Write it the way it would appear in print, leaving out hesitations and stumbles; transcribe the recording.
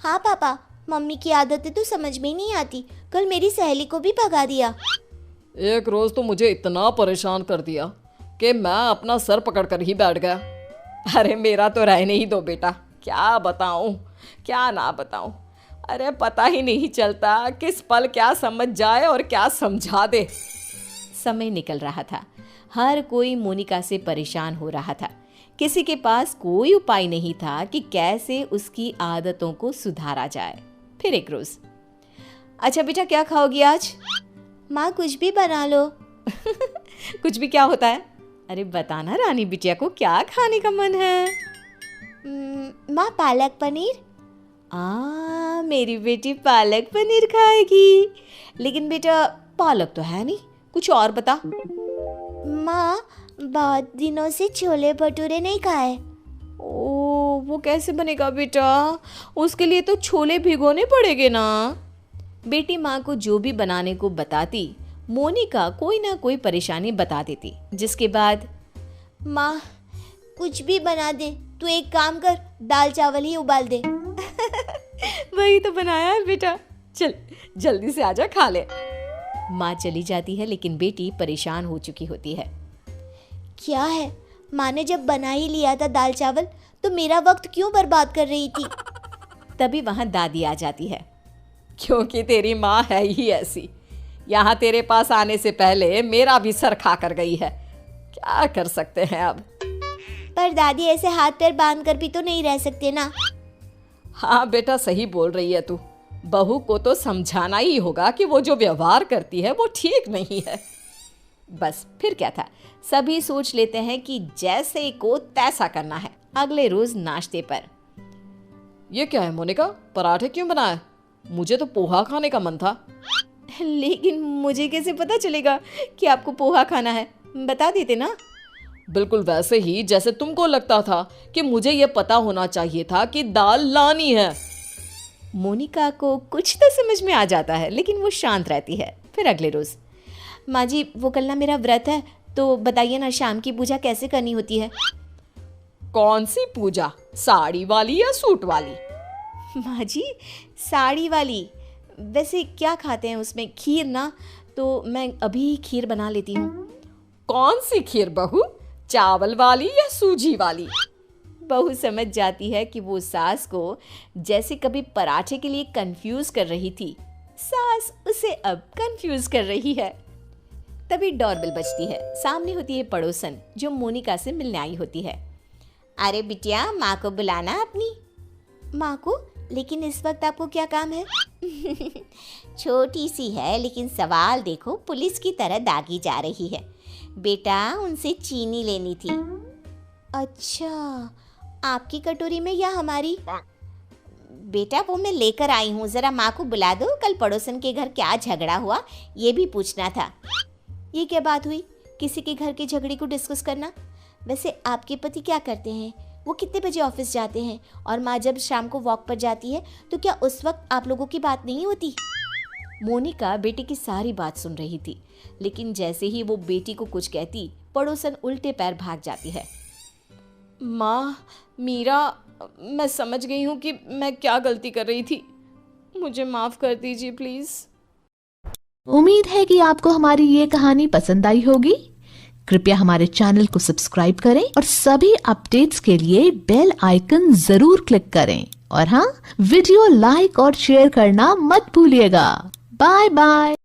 हाँ पापा, मम्मी की आदतें तो समझ में ही नहीं आती। कल मेरी सहेली को भी भगा दिया। एक रोज तो मुझे इतना परेशान कर दिया कि मैं अपना सर पकड़कर ही बैठ गया। अरे मेरा तो रहने ही दो बेटा, क्या बताऊं क्या ना बताऊं। अरे पता ही नहीं चलता किस पल क्या समझ जाए और क्या समझा दे। समय निकल रहा था। हर कोई मोनिका से परेशान हो रहा था। किसी के पास कोई उपाय नहीं था कि कैसे उसकी आदतों को सुधारा जाए। फिर एक रोज, अच्छा बेटा क्या खाओगी आज? माँ कुछ भी बना लो। कुछ भी क्या होता है? अरे बताना रानी बिटिया को क्या खाने का मन है। माँ पालक पनीर। मेरी बेटी पालक पनीर खाएगी। लेकिन बेटा पालक तो है नहीं, कुछ और बता। माँ बहुत दिनों से छोले भटूरे नहीं खाए। ओ वो कैसे बनेगा बेटा? उसके लिए तो छोले भिगोने पड़ेंगे ना। बेटी माँ को जो भी बनाने को बताती, मोनिका कोई ना कोई परेशानी बता देती, जिसके बाद माँ कुछ भी बना दे, तू एक काम कर, दाल चावल ही उबाल दे। वही तो बनाया है बेटा, चल जल्दी से आजा खा ले। माँ चली जाती है लेकिन बेटी परेशान हो चुकी होती है। क्या है, माँ ने जब बना ही लिया था दाल चावल तो मेरा वक्त क्यों बर्बाद कर रही थी? तभी वहाँ दादी आ जाती है। क्योंकि तेरी माँ है ही ऐसी। यहाँ तेरे पास आने से पहले मेरा भी सर खा कर गई है। क्या कर सकते हैं अब। पर दादी ऐसे हाथ पैर बांध कर भी तो नहीं रह सकते ना। हाँ बेटा सही बोल रही है तू। बहू को तो समझाना ही होगा कि वो जो व्यवहार करती है वो ठीक नहीं है। बस फिर क्या था, सभी सोच लेते हैं कि जैसे को तैसा करना है। अगले रोज नाश्ते पर, ये क्या है मोनिका, पराठे क्यों बनाए? मुझे तो पोहा खाने का मन था। लेकिन मुझे कैसे पता चलेगा कि आपको पोहा खाना है? बता देते ना। बिल्कुल वैसे ही जैसे तुमको लगता था कि मुझे ये पता होना चाहिए था कि दाल लानी है। मोनिका को कुछ तो समझ में आ जाता है लेकिन वो शांत रहती है। फिर अगले रोज, माँ जी वो कल ना मेरा व्रत है, तो बताइए ना शाम की पूजा कैसे करनी होती है? कौन सी पूजा, साड़ी वाली या सूट वाली? माँ जी साड़ी वाली। वैसे क्या खाते हैं उसमें? खीर ना, तो मैं अभी खीर बना लेती हूँ। कौन सी खीर बहू, चावल वाली या सूजी वाली? बहू समझ जाती है कि वो सास को जैसे कभी पराठे के लिए कंफ्यूज कर रही थी, सास उसे अब कंफ्यूज कर रही है। तभी डोरबेल बजती है। सामने होती है पड़ोसन जो मोनिका से मिलने आई होती है। अरे बिटिया, माँ को बुलाना अपनी। माँ को? लेकिन इस वक्त आपको क्या काम है? छोटी सी है लेकिन सवाल देखो पुलिस की तरह दागी जा रही है। बेटा उनसे चीनी लेनी थी। अच्छा, आपकी कटोरी में या हमारी? बेटा वो मैं लेकर आई हूँ, जरा माँ को बुला दो। कल पड़ोसन के घर क्या झगड़ा हुआ ये भी पूछना था। ये क्या बात हुई, किसी के घर के झगड़े को डिस्कस करना? वैसे आपके पति क्या करते हैं, वो कितने बजे ऑफिस जाते हैं? और माँ जब शाम को वॉक पर जाती है तो क्या उस वक्त आप लोगों की बात नहीं होती? मोनिका बेटी की सारी बात सुन रही थी, लेकिन जैसे ही वो बेटी को कुछ कहती, पड़ोसन उल्टे पैर भाग जाती है। माँ मीरा, मैं समझ गई हूँ कि मैं क्या गलती कर रही थी। मुझे माफ कर दीजिए प्लीज। उम्मीद है कि आपको हमारी ये कहानी पसंद आई होगी। कृपया हमारे चैनल को सब्सक्राइब करें और सभी अपडेट्स के लिए बेल आइकन जरूर क्लिक करें। और हाँ, वीडियो लाइक और शेयर करना मत भूलिएगा। Bye bye.